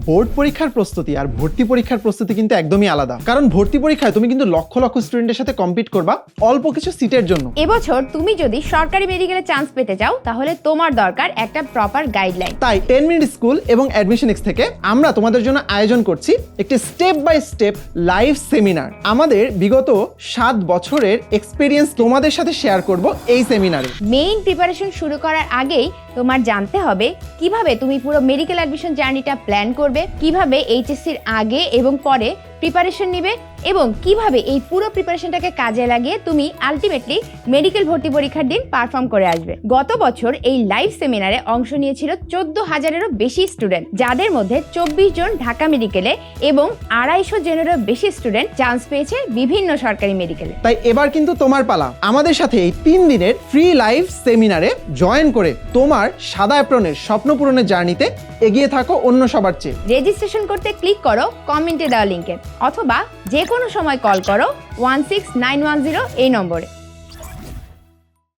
Board পরীক্ষার প্রস্তুতি আর ভর্তি পরীক্ষার প্রস্তুতি কিন্তু একদমই আলাদা। কারণ ভর্তি পরীক্ষায় তুমি কিন্তু লক্ষ লক্ষ স্টুডেন্টের সাথে কম্পিট করবা অল্প কিছু সিটের জন্য। এবছর তুমি যদি সরকারি মেডিকেলে চান্স পেতে চাও তাহলে তোমার দরকার একটা প্রপার গাইডলাইন। তাই 10 মিনিট স্কুল এবং অ্যাডমিশনএক্স থেকে আমরা তোমাদের জন্য আয়োজন করছি একটি step by step live seminar. আমাদের বিগত 7 বছরের এক্সপেরিয়েন্স তোমাদের সাথে শেয়ার করব এই সেমিনারে। মেইন প্রিপারেশন শুরু করার আগেই তোমার জানতে হবে কিভাবে তুমি পুরো মেডিকেল অ্যাডমিশন জার্নিটা প্ল্যান করবে, কিভাবে এইচএসসির আগে এবং পরে প্রিপারেশন নিবে এবং কিভাবে এই পুরো প্রিপারেশনটাকে কাজে লাগিয়ে তুমি আলটিমেটলি মেডিকেল ভর্তি পরীক্ষার দিন পারফর্ম করে আসবে। গত বছর এই লাইভ সেমিনারে অংশ নিয়েছিল 14,000-এরও বেশি স্টুডেন্ট, যাদের মধ্যে 24 জন ঢাকা মেডিকেলে এবং 250 জনেরও বেশি স্টুডেন্ট চান্স পেয়েছে বিভিন্ন সরকারি মেডিকেলে। তাই এবার কিন্তু তোমার পালা। আমাদের সাথে এই 3 দিনের ফ্রি লাইভ সেমিনারে জয়েন করে তোমার সাদা অ্যাপ্রনের স্বপ্ন পূরণের জার্নিতে এগিয়ে থাকো অন্য সবার চেয়ে। রেজিস্ট্রেশন করতে ক্লিক করো কমেন্টে দেওয়া লিঙ্কে অথবা যে কোনো সময় কল করো 16910 এই নম্বরে।